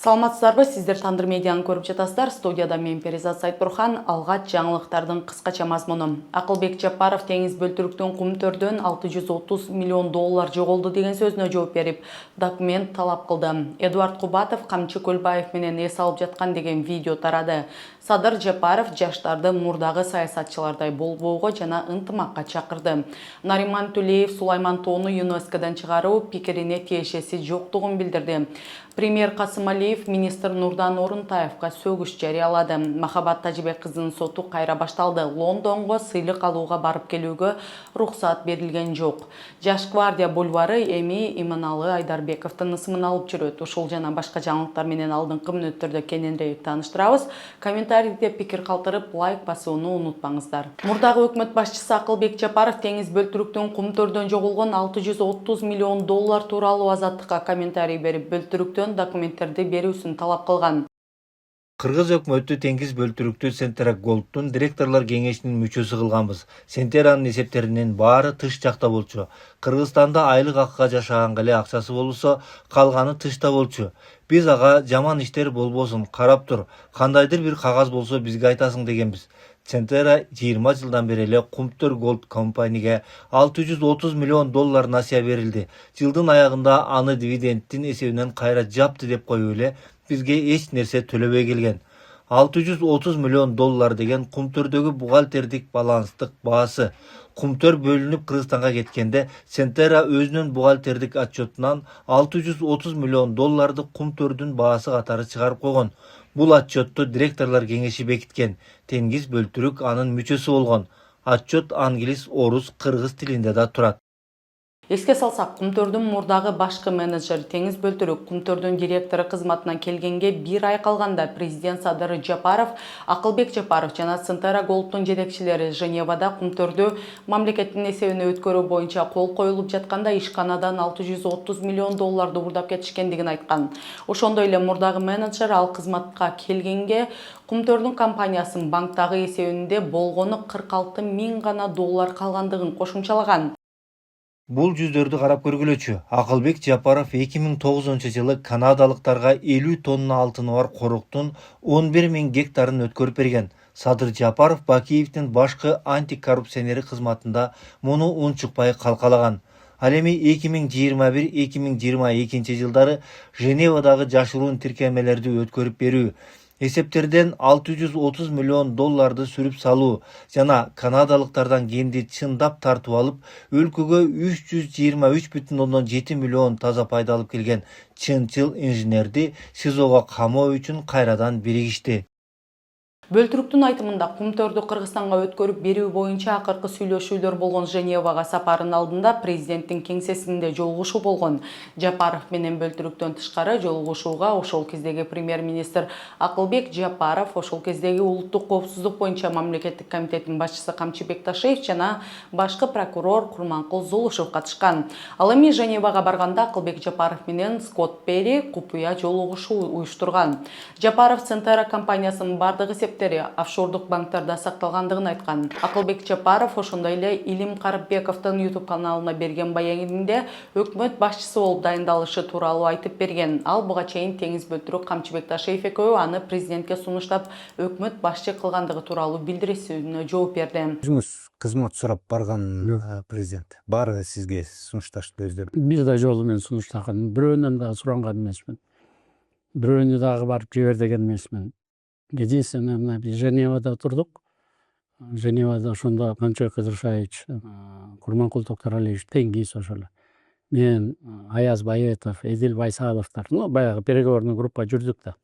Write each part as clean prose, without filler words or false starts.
Саламатсыздарбы, сиздер Тандыр медианы көрүп жатасыздар. Студияда мен Перизат Сайтбурхан. Алгач жаңылыктардын кыскача мазмуну. Акылбек Жапаров теңиз бөлтүрүктүн кум төрдөн 630 миллион доллар жоголду деген сөзүнө жооп берип, документ талап кылды. Эдуард Кубатов Камчы Көлбаев менен эс алып жаткан деген видео тарады. Садыр Жапаров жаштарды мурдагы саясатчылардай болбоого жана ынтымакка чакырды. Нариман Тулеев Сулайман Тоону ЮНЕСКОдон чыгаруу пикирине тиешеси жоктугун билдирди. Премьер Касым Алиев министр Нурдан Орунтаевга сөгүш жарыялады. Махабат Тажибек кызынын соту кайра башталды. Лондонго сыйлык алууга барып келүүгө уруксат берилген жок. Жаш гвардия бульвары эми Иманалы Айдарбековдун ысымын алып жүрөт. Ушул жана башка жаңылыктар менен алдыңкы мүнөттөрдө кененирээк тааныштырабыз. Комментарийде пикир калтырып, лайк басууну унутпаңыздар. Мурдагы өкмөт башчысы Акылбек Жапаров теңиз бөлтүрүктүн кум төрдөн жоголгон 630 миллион доллар тууралуу Азаттыкка комментарий берип, бөлтүрүктөн документтерди берүүсүн талап кылган. Кыргыз өкмөтү теңиз бөлтүрүктү Сентера Голдтун директорлор кеңешинин мүчөсү кылганбыз. Сентеранын эсептеринин баары тыш жакта болчу. Кыргызстанда айлык акыга жашаганга эле акчасы болсо, калганы тышта болчу. Биз ага жаман иштер болбосун, карап тур. Кандайдыр бир кагаз болсо бизге айтасың дегенбиз. Сентера 20 жылдан бери эле Кумтөр Голд компанияга 630 миллион доллар насыя берилди. Жылдын аягында аны дивидендтин эсебинен кайра жапты деп коюп эле бизге эч нерсе төлөбөй келген. 630 миллион доллар деген Кумтөрдөгү бухгалтердик баланстык баасы. Кумтөр бөлүнүп Кыргызстанга кеткенде Сентера өзүнүн бухгалтердик отчетунан 630 миллион долларды Кумтөрдүн баасы катары чыгарып койгон. Бул отчетту директорлор кеңеши бекиткен. Теңиз бөлтүрүк анын мүчөсү болгон. Отчет англис, орус, кыргыз тилинде да турат. Эске салсак, Кумтөрдүн мурдагы башкы менеджер теңиз бөлтүрүк Кумтөрдүн директору кызматынан келгенге 1 ай калганда президент Садыр Жапаров, Акылбек Жапаров жана Сентера Голдтун жетекчилери Женевада Кумтөрдү мамлекеттин эсебине өткөрүү боюнча кол коюлуп жатканда ишканадан 630 миллион долларды уурдап кетишкендигин айткан. Ошондой эле мурдагы менеджер ал кызматка келгенге Кумтөрдүн компаниясынын банктагы эсебинде болгону 46 миң гана доллар калгандыгын кошумчалаган. Бул жүздөрдү карап көргүлөчү. Акылбек Жапаров 2009-жылы канадалыктарга 50 тонна алтыны бар коруктун 11 миң гектарын өткөрүп берген. Садыр Жапаров Бакиевдин башкы антикоррупционери кызматында муну унчукпай калкалаган. Ал эми 2021-2022 жылдары Женевадагы жашыруун тиркемелерди өткөрүп берүү, эсептерден 630 миллион долларды сүрүп салуу жана канадалыктардан кенди чындап тартып алып, өлкөгө 323,7 миллион таза пайда алып келген чынчыл инженерди СИЗОго камоо үчүн кайрадан биригишти. Бөлтүрүктүн айтымында Кумтөрдү Кыргызстанга өткөрүп берүү боюнча акыркы сүйлөшүүлөр болгон Женевага сапарынын алдында президенттин кеңсесинде жолугушуу болгон. Жапаров менен Бөлтүрүктөн тышкары жолугушууга ошол кездеги премьер-министр Акылбек Жапаров, ошол кездеги улуттук коопсуздук боюнча мамлекеттик комитеттин башчысы Камчы Бекташиев жана башкы прокурор Курманкул Зулушев катышкан. Ал эми Женевага барганда Акылбек Жапаров менен Скотт Перри купуя жолугушуу уюштурган. Жапаров Сентера компаниясынын бардык офшордук банктарда сакталгандыгын айткан. Акылбек Жапаров ошондой эле Илим Карыбековдун YouTube каналына берген баянында өкмөт башчысы болуп дайындалышы тууралуу айтып берген. Ал буга чейин теңиз бөлтүрүк Камчы Бекташиев экөө аны президентке сунуштап өкмөт башчы кылгандыгы тууралуу билдирүүсүнө жооп берди. Өзүңүз кызмат сурап барган президент баары сизге сунушташты өздөрү. Бир да жолу мен сунуштаган, бирөөнөн дагы суранган эмесмин. Бирөөнү дагы барып жибер деген эмесмин. Единственное, мына Женевада турдук. Женевада ошондо Канчоy Кыдыршаевич, Курманкул Токторалиевич, Теңиз ошол. Мен, Аяз Байетов, Эдил Байсаловдор, баягы переговорный группа жүрдүк да.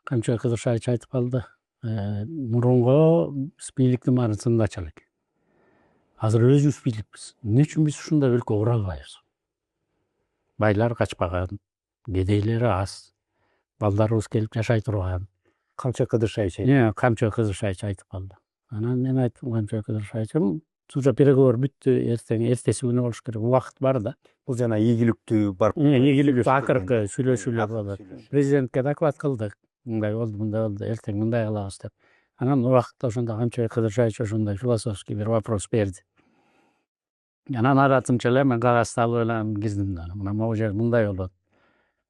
Канчоy Кыдыршаевич айтып калды. Мурунку бийликтин баарын сындачал экен. Азыр өзүбүз бийликпиз. Эмне үчүн биз ушундай өлкө кура албайбыз? Байлар качпаган, кедейлери аз, балдарыбыз келип жашай турган. Канча Кыдыршаевич Камчы Кыдыршаевич айтып калды. Анан мен айттым Камчы Кыдыршаевичке, уже переговор бүттү, эртеси күнү болуш керек, убакыт бар да. Бул жана ийгиликтүү барып. Ийгиликтүү акыркы сүйлөшүүлөр болот. Президентке доклад кылдык. Мындай болду, эртең мындай кылабыз деп. Анан убакытта ошондо Камчы Кыдыршаевич ошондой философский бир вопрос берди. Анан аратымча эле мен кагазды алып эле кирдим да. Мына могу жер мындай болот.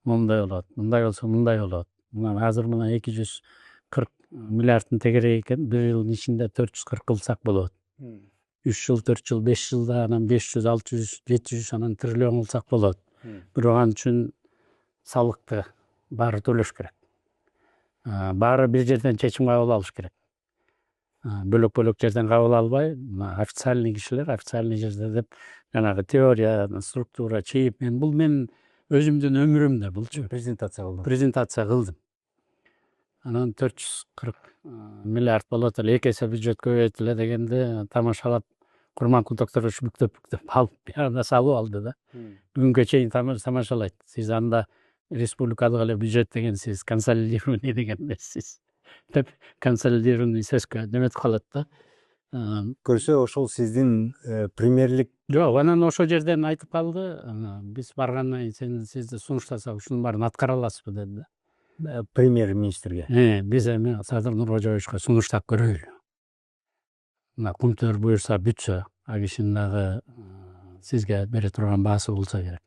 мондай болот, мындай болсо мындай болот. Мына азыр мына 240 миллиардтын тегереги экен, бир жылдын ичинде 440 кылсак болот. 3 жыл, 4 жыл, 5 жылда анан 500, 600, 700 анан триллион кылсак болот. Бирок ал үчүн салыкты баары төлөш керек. Баары бир жерден чечим кабыл алыш керек. Бөлөк жерден кабыл албай, официальный кишилер, официальный жерде деп жанагы теория, структура, чейип, бул мен өзүмдүн өмүрүмдө булчу. Презентация кылдым. Анан 440 миллиард болот эле, 2 эсе бюджет көбөйтүлө дегенде тамашалап, Курманкул Токторович бүктөп алып, бияна салып алды да. Бүгүнгө чейин тамашалайт. Сиз анда республикалык эле бюджет деген сиз консолидированный деген эмессиз деп консолидированный сөзгө неметип калат да. Көрсө ошол сиздин премьерлик. Жок, анан ошол жерден айтып калды, биз баргандан кийин сизди сунуштасак ушунун баарын аткара аласызбы деди да. Премьер-министрге. Биз эми Садыр Нуркожоевичке сунуштап көрөйлү. Мына Кумтөр буюрса бүтсө, а кишинин дагы сизге бере турган баасы болсо керек.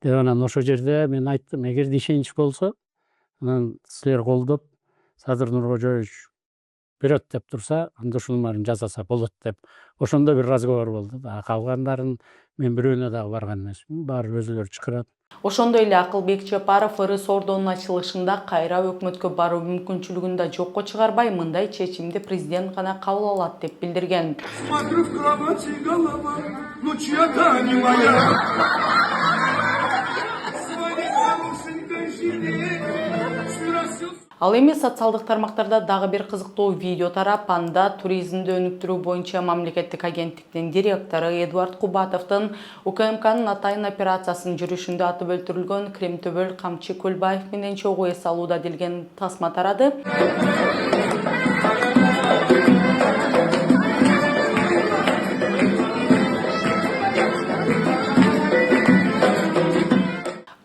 Деп анан ошол жерде мен айттым, эгерде ишенич болсо, анан силер колдоп Садыр Нуркожоевич берет деп турса, анда ушунун баарын жасаса болот деп. Ошондо бир разговор болду да. Калгандарын мен бирөөнө дагы барган эмесмин. Баары өзүлөрү чакырат. Ошондой эле Акылбек Жапаров ырыс ордонун ачылышында кайра өкмөткө баруу мүмкүнчүлүгүн да жокко чыгарбай, мындай чечимди президент гана кабыл алат деп билдирген. Ал эми социалдык тармактарда дагы бир кызыктуу видео тарап, анда туризмди өнүктүрүү боюнча мамлекеттик агенттиктин директору Эдуард Кубатовдун УКМКнын атайын операциясынын жүрүшүндө атып өлтүрүлгөн Кремтөбөл Камчы Көлбаев менен чогуу эс алууда делген тасма тарады.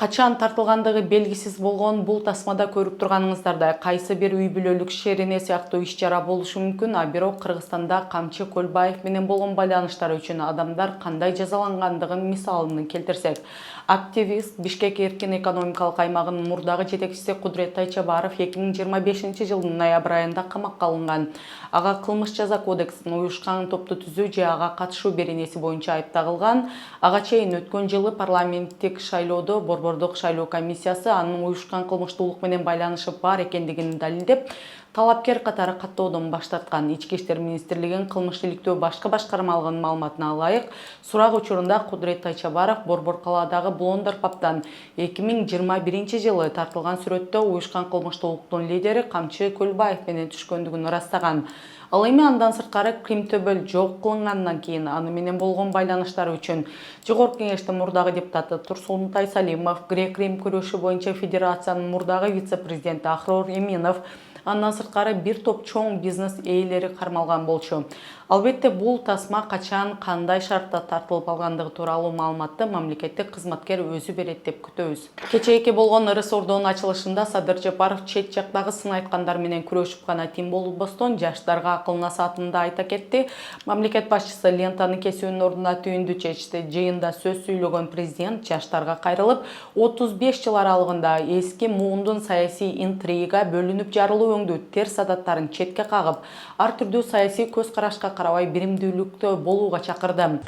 Качан тартылгандыгы белгисиз болгон бул тасмада көрүп турганыңыздардай кайсы бир үй бүлөлүк шерене сыяктуу иш-чара болушу мүмкүн, а бирок Кыргызстанда Камчы Көлбаев менен болгон байланыштар үчүн адамдар кандай жазалангандыгын мисалын келтирсек, активист Бишкек эркин экономикалык аймагынын мурдагы жетекчиси Кудрет Тайчабаров 2025 жылдын ноябрь айында камакка алынган. Ага кылмыш жаза кодексинин уюшкан топту түзүү же ага катышуу беренеси боюнча айып тагылган. Ага чейин өткөн жылы парламенттик шайлоодо Борбордук шайлоо комиссиясы анын уюшкан кылмыштуулук менен байланышы бар экендигин далилдеп, талапкер катары каттоодон баш тарткан. Ички иштер министрлигинин кылмыш иликтөө башкы башкармалыгынын маалыматына ылайык, сурак учурунда Кудрет Тайчабаров Борбор калаадагы Блондер пабдан 2021 жылы тартылган сүрөттө уюшкан кылмыштуулуктун лидери Камчы Көлбаев менен түшкөндүгүн ырастаган. Ал эми андан сырткары Кремтөбөл жок кылынгандан кийин аны менен болгон байланыштары үчүн Жогорку Кеңештин мурдагы депутаты Турсун Тайсалимов, Грек-Рим күрөшү боюнча федерациянын мурдагы вице-президенти Ахрор Эминов, андан сырткары бир топ чоң бизнес ээлери кармалган болчу. Албетте бул тасма качан, кандай шартта тартылып алгандыгы тууралуу маалыматты мамлекеттик кызматкер өзү берет деп күтөбүз. Кечээки болгон ырыс ордонун ачылышында Садыр Жапаров чет жактагы сын айткандар менен күрөшүп гана тим болбостон жаштарга акыл насаатын да айта кетти. Мамлекет башчысы лентаны кесүүнүн ордуна түйүндү чечти. Жыйында сөз сүйлөгөн президент жаштарга кайрылып, 35 жыл аралыгында эски муундун саясий интрига, бөлүнүп жарылуу өңдүү терс адаттарын четке кагып, ар түрдүү саясий көз карашка карабай биримдүүлүктө болууга чакырды.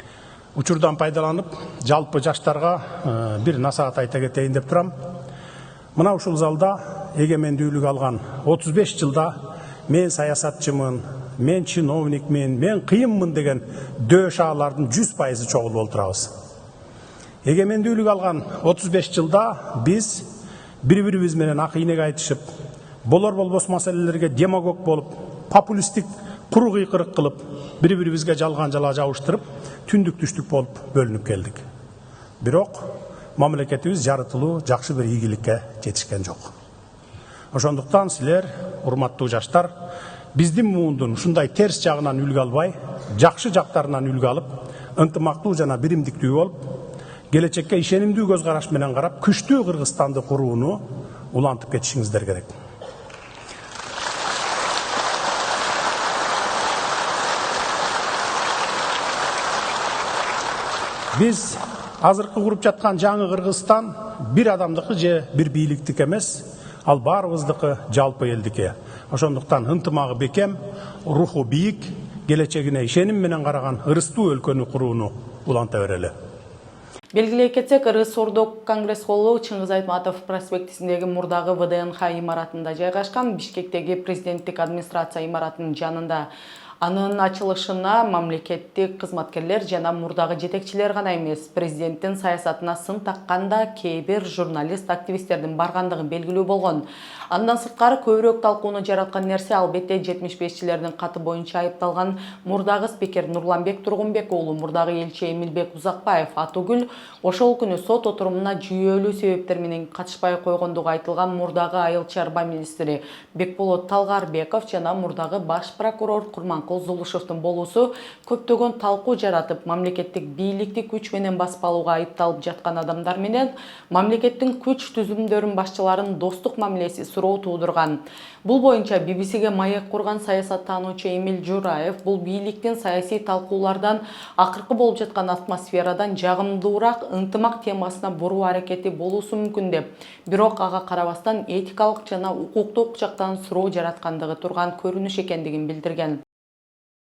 Учурдан пайдаланып, жалпы жаштарга бир насаат айта кетейин деп турам. Мына ушул залда эгемендүүлүк алган 35 жылда мен саясатчымын, мен чиновникмин, мен кыйынмын деген дөшаалардын 100% чогулуп олтурабыз. Эгемендүүлүк алган 35 жылда биз бири-бирибиз менен ак ийнек айтышып, болор болбос маселелерге демагог болуп, популисттик куру кыйкырык кылып, бири-бирибизге жалган жала жабыштырып, түндүк түштүк болуп бөлүнүп келдик. Бирок мамлекетибиз жарытылуу жакшы бир ийгиликке жетишкен жок. Ошондуктан силер, урматтуу жаштар, биздин муундун ушундай терс жагынан үлгү албай, жакшы жактарынан үлгү алып, ынтымактуу жана биримдиктүү болуп, келечекке ишенимдүү көз караш менен карап, күчтүү Кыргызстанды курууну улантып кетишиңиздер керек. Biz азыркы куруп жаткан жаңы Кыргызстан бир адамдыкы же бир бийликтики эмес, ал баарыбыздыкы, жалпы элдики. Ошондуктан ынтымагы бекем, руху бийик, келечегине ишеним менен караган ырыстуу өлкөнү курууну уланта берели. Белгилей кетсек, Ырыс Ордок Конгресс холлу Чыңгыз Айтматов проспектисиндеги мурдагы ВДНХ имаратында жайгашкан. Бишкектеги президенттик администрация имаратынын жанында. Анын ачылышына мамлекеттик кызматкерлер жана мурдагы жетекчилер гана эмес, президенттин саясатына сын такканда кээ бир журналист, активисттердин баргандыгы белгилүү болгон. Андан сырткары көбүрөөк талкууну жараткан нерсе албетте 75-чилердин каты боюнча айыпталган мурдагы спикер Нурланбек Тургунбек уулу, мурдагы элчи Эмилбек Узакбаев Атугүл ошол күнү сот отурумуна жүйөлүү себептер менен катышпай койгондугу айтылган мурдагы айыл чарба министри Бекболот Талгарбеков жана мурдагы баш прокурор Курманкул Зулушевдун болуусу көптөгөн талкуу жаратып, мамлекеттик бийликти күч менен басып алууга айыпталып жаткан адамдар менен мамлекеттин күч түзүмдөрүн башчыларын достук мамилеси суроо туудурган. Бул боюнча BBC-ге маек курган саясаттануучу Эмил Жураев бул бийликтин саясий талкуулардан акыркы болуп жаткан атмосферадан жагымдуураак ынтымак темасына буруу аракети болуусу мүмкүн деп, бирок ага карабастан этикалык жана укуктук жактан суроо жараткандыгы турган көрүнүш экендигин билдирген.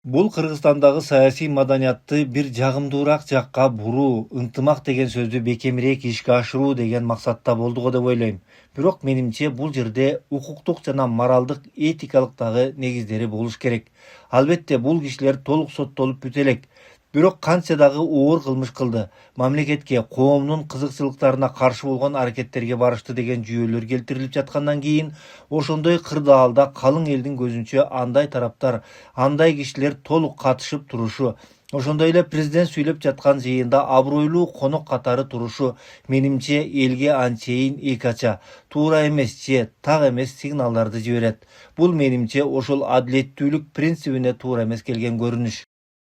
Бул Кыргызстандагы саясий маданиятты бир жагымдуураак жакка буруу, ынтымак деген сөздү бекемирээк ишке ашыруу деген максатта болдуго деп ойлойм. Бирок менимче бул жерде укуктук жана моралдык, этикалык дагы негиздери болуш керек. Албетте бул кишилер толук соттолуп бүтө элек. Бирок канча дагы оор кылмыш кылды, мамлекетке, коомдун кызыкчылыктарына каршы болгон аракеттерге барышты деген жүйөлөр келтирилип жаткандан кийин, ошондой кырдаалда калың элдин көзүнчө андай тараптар, андай кишилер толук катышып турушу, ошондой эле президент сүйлөп жаткан жыйында абройлуу конок катары турушу менимче элге анчейин экача, туура эмес же так эмес сигналдарды жиберет. Бул менимче ошол адилеттүүлүк принцибине туура эмес келген көрүнүш.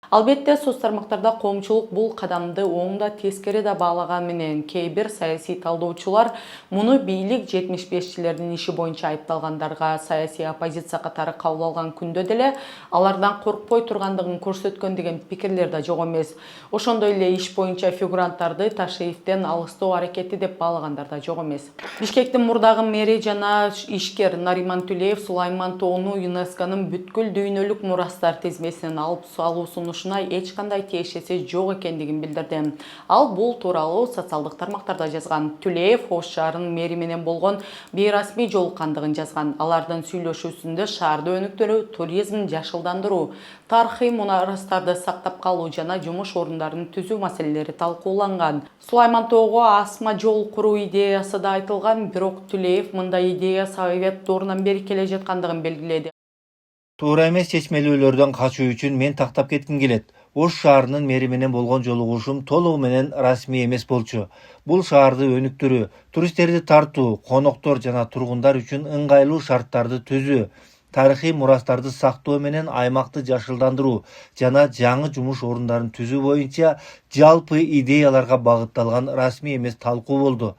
Албетте соц тармактарда коомчулук бул кадамды оң да тескери да баалаган менен кээ бир саясий талдоочулар муну бийлик 75-чилердин иши боюнча айыпталгандарга саясий оппозиция катары кабыл алган күндө деле алардан коркпой тургандыгын көрсөткөн деген пикирлер да жок эмес. Ошондой эле иш боюнча фигуранттарды Ташиевден алыстоо аракети деп баалагандар да жок эмес. Бишкектин мурдагы мэри жана ишкер Нариман Түлеев Сулайман Тоону ЮНЕСКОнун бүткүл дүйнөлүк мурастар тизмесинен алып алуусун эч кандай тиешеси жок экендигин билдирди. Ал бул тууралуу социалдык тармактарда жазган. Түлеев Ош шаарынын мэри менен болгон бейрасмий жолуккандыгын жазган. Алардын сүйлөшүүсүндө шаарды өнүктүрүү, туризмди жашылдандыруу, тарыхый мурастарды сактап калуу жана жумуш орундарын түзүү маселелери талкууланган. Сулайман Тоого асма жол куруу идеясы да айтылган, бирок Түлеев мындай идея Совет доорунан бери келе жаткандыгын белгиледи. Туура эмес чечмелүүлөрдөн качуу үчүн мен тактап кетким келет. Ош шаарынын мэри менен болгон жолугушум толугу менен расмий эмес болчу. Бул шаарды өнүктүрүү, туристтерди тартуу, коноктор жана тургундар үчүн ыңгайлуу шарттарды түзүү, тарыхый мурастарды сактоо менен аймакты жашылдандыруу жана жаңы жумуш орундарын түзүү боюнча жалпы идеяларга багытталган расмий эмес талкуу болду.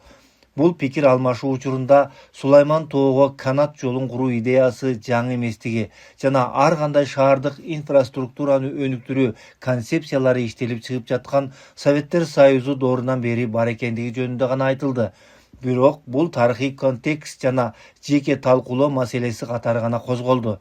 Бул пикир алмашуу учурунда Сулайман Тоого канат жолун куруу идеясы жаңы эместиги жана ар кандай шаардык инфраструктураны өнүктүрүү концепциялары иштелип чыгып жаткан Советтер Союзу доорунан бери бар экендиги жөнүндө гана айтылды. Бирок бул тарыхый контекст жана жеке талкуулоо маселеси катары гана козголду.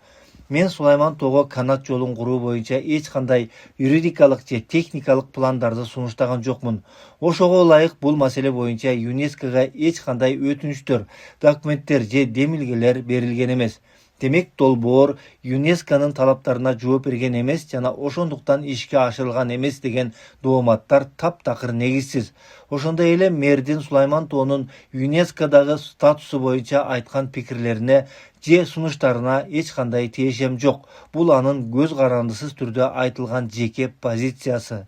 Мен Сулайман Тоого канат жолун куруу боюнча эч кандай юридикалык же техникалык пландарды сунуштаган жокмун. Ошого ылайык бул маселе боюнча ЮНЕСКОга эч кандай өтүнүчтөр, документтер же демилгелер берилген эмес. Демек долбоор ЮНЕСКонун талаптарына жооп берген эмес жана ошондуктан ишке ашырылган эмес деген дооматтар таптакыр негизсиз. Ошондой эле мэрдин Сулайман Тоонун ЮНЕСКодагы статусу боюнча айткан пикирлерине же сунуштарына эч кандай тиешем жок. Бул анын көз карандысыз түрдө айтылган жеке позициясы.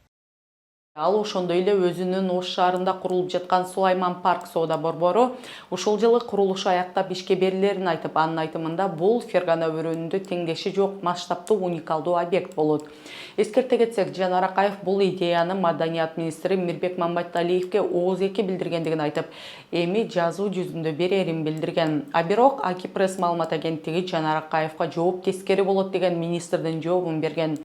Ал ошондой эле өзүнүн Ош шаарында курулуп жаткан Сулайман парк соода борбору ушул жылы курулушу аяктап ишке берилерин айтып, анын айтымында бул Фергана өрөөнүндө теңдеши жок масштабтуу уникалдуу объект болот. Эскерте кетсек, Жанар Акаев бул идеяны маданият министри Мирбек Мамбеталиевге ооз-эки билдиргендигин айтып, эми жазуу жүзүндө берерин билдирген. А бирок Аки пресс маалымат агенттиги Жанар Акаевга жооп тескери болот деген министрдин жообун берген.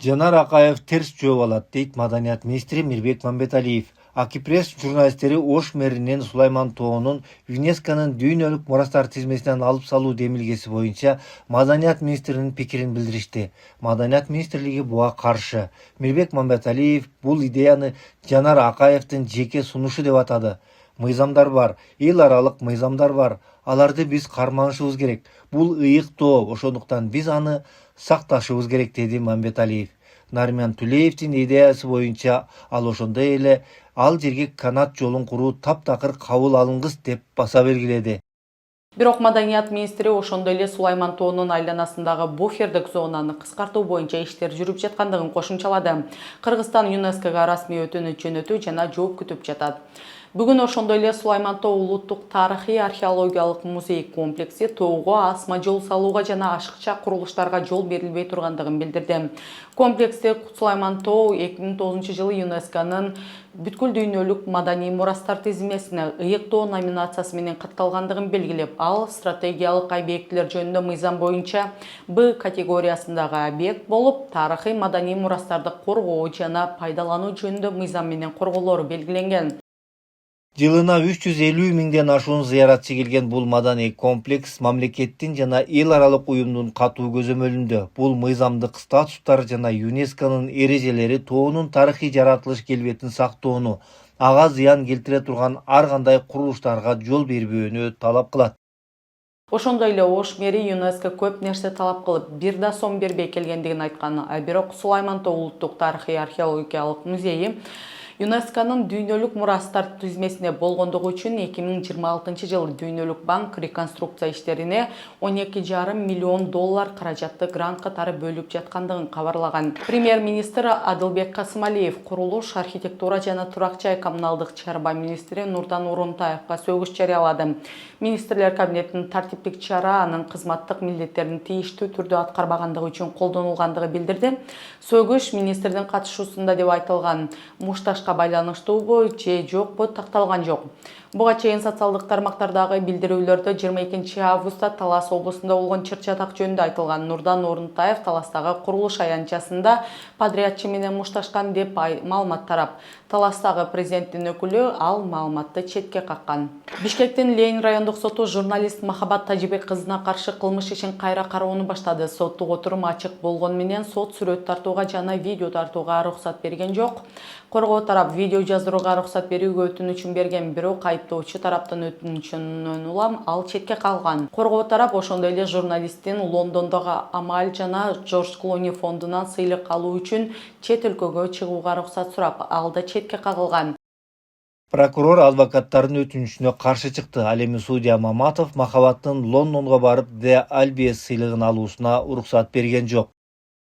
Жанар Акаев терс жооп алат, дейт маданият министри Мирбек Мамбеталиев. Акипресс журналисттери Ош мэринин Сулайман Тоонун ЮНЕСКОнун дүйнөлүк мурастар тизмесинен алып салуу демилгеси боюнча Маданият министринин пикирин билдиришти. Маданият министрлиги буга каршы. Мирбек Мамбеталиев бул идеяны Жанар Акаевдин жеке сунушу деп атады. Мыйзамдар бар, эл аралык мыйзамдар бар. Аларды биз карманышыбыз керек. Бул ыйык тоо, ошондуктан биз аны сакташыбыз керек, деди Мамбеталиев. Нармян Тулеевдин идеясы боюнча ал ошондой эле ал жерге канат жолун куруу таптакыр кабыл алынгыс деп баса белгиледи. Бирок Маданият министри ошондой эле Сулайман тоонун айланасындагы буфердик зонаны кыскартуу боюнча иштер жүрүп жаткандыгын кошумчалады. Кыргызстан ЮНЕСКОга расмий өтүнүч жөнөтүү жана жооп күтүп жатат. Бүгүн ошондой эле Сулайман тоо улуттук тарыхый археологиялык музей комплекси тоого асма жол салууга жана ашыкча курулуштарга жол берилбей тургандыгын билдирди. Комплексте Сулайман тоо 2009-жылы ЮНЕСКонун бүткүл дүйнөлүк маданий мурастар тизмесине ыйык тоо номинациясы менен катталгандыгын белгилеп, ал стратегиялык объектилер жөнүндө мыйзам боюнча Б категориясындагы объект болуп, тарыхый маданий мурастарды коргоо жана пайдалануу жөнүндө мыйзам менен корголору белгиленген. Жылына 350 миңден ашуун зыяратчы келген бул маданий комплекс мамлекеттин жана эл аралык уюмдун катуу көзөмөлүндө. Бул мыйзамдык статустар жана ЮНЕСКонун эрежелери тоонун тарыхый жаратылыш келбетин сактоону, ага зыян келтире турган ар кандай курулуштарга жол бербөөнү талап кылат. Ошондой эле Ош мэри ЮНЕСКо көп нерсе талап кылып, бир да сом бербей келгендигин айткан. Бирок Сулайман тоо улуттук тарыхый археологиялык музейи ЮНЕСКонун дүйнөлүк мурастар тизмесине болгондугу үчүн 2026-жылы Дүйнөлүк банк реконструкция иштерине $12,5 миллион каражатты грант катары бөлүп жаткандыгын кабарлаган. Премьер-министр Адылбек Касымалиев курулуш, архитектура жана турак жай коммуналдык чарба министри Нурдан Урунтаевга сөгүш жарыялады. Министрлер кабинетинин тартиптик чара анын кызматтык милдеттерин тийиштүү түрдө аткарбагандыгы үчүн колдонулгандыгы билдирди. Сөгүш министрдин катышуусунда деп айтылган. Мушташка байланыштуубу же жокпу такталган жок. Буга чейин социалдык тармактардагы билдирүүлөрдө 22 августта Талас облусунда болгон чыр-чатак жөнүндө айтылган. Нурдан Орунтаев Таластагы курулуш аянтчасында подрядчы менен мушташкан деп маалымат тарап. Таластагы президенттин өкүлү ал маалыматты четке каккан. Бишкектин Ленин райондук соту журналист Махабат Тажибек кызына каршы кылмыш ишин кайра кароону баштады. Соттук отурум ачык болгону менен сот сүрөт тартууга жана видео тартууга уруксат берген жок. Коргоо тарап видео жаздырууга уруксат берүүгө өтүнүчүн берген, бирок айыптоочу тараптын өтүнүчүнөн улам ал четке калган. Коргоо тарап ошондой эле журналисттин Лондондогу Амаль жана Джордж Клуни фондунан сыйлык алуу үчүн чет өлкөгө чыгууга уруксат сурап, ал да четке кагылган. Прокурор адвокаттардын өтүнүчүнө каршы чыкты. Ал эми судья Маматов Махабаттын Лондонго барып Де Альбиес сыйлыгын алуусуна уруксат берген жок.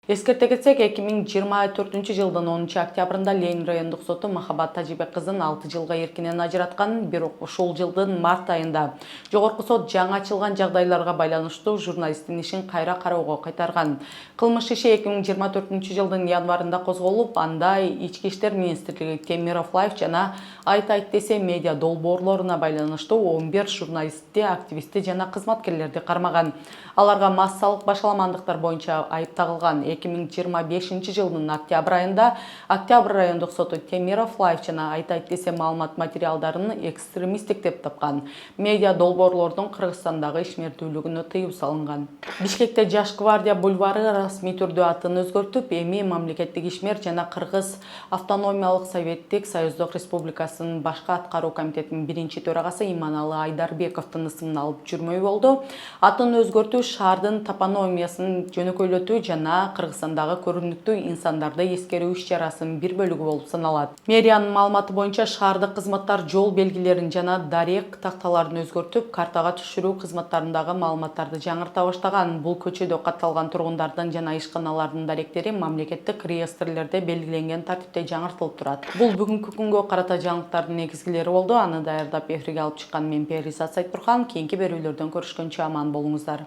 Эскерте кетсек, 2024-жылдын 10 октябрында Ленин райондук соту Махабат Тажибек кызын 6 жылга эркинен ажыраткан, бирок ушул жылдын март айында жогорку сот жаңы ачылган жагдайларга байланыштуу журналисттин ишин кайра кароого кайтарган. Кылмыш иши 2024-жылдын январында козголуп, анда Ички иштер министрлиги Темиров Лайф жана Айт десе медиа долбоорлоруна байланыштуу 11 журналистти, активистти жана кызматкерлерди кармаган. Аларга массалык башаламандыктар боюнча айып тагылган. 2025-жылдын октябрь айында Октябрь райондук соту Темиров Лайф жана Айт десе маалымат материалдарын экстремисттик деп тапкан. Медиа долбоорлордун Кыргызстандагы ишмердүүлүгүнө тыюу салынган. Бишкекте Жаш гвардия бульвары расмий түрдө атын өзгөртүп, эми мамлекеттик ишмер жана Кыргыз автономиялык советтик союздук республикасынын башкы аткаруу комитетинин биринчи төрагасы Иманалы Айдарбековдун ысымын алып жүрмөй болду. Атын өзгөртүү шаардын топономиясын жөнөкөйлөтүү жана Кыргызстандагы көрүнүктүү инсандарды эскерүү иш-чарасынын бир бөлүгү болуп саналат. Мэриянын маалыматы боюнча шаардык кызматтар жол белгилерин жана дарек такталарын өзгөртүп, картага түшүрүү кызматтарындагы маалыматтарды жаңырта баштаган. Бул көчөдө катталган тургундардын жана ишканалардын даректери мамлекеттик реестрлерде белгиленген тартипте жаңыртылып турат. Бул бүгүнкү күнгө карата жаңылыктардын негизгилери болду. Аны даярдап эфирге алып чыккан мен Перизат Сайтбурхан. Кийинки берүүлөрдөн көрүшкөнчө аман болуңуздар.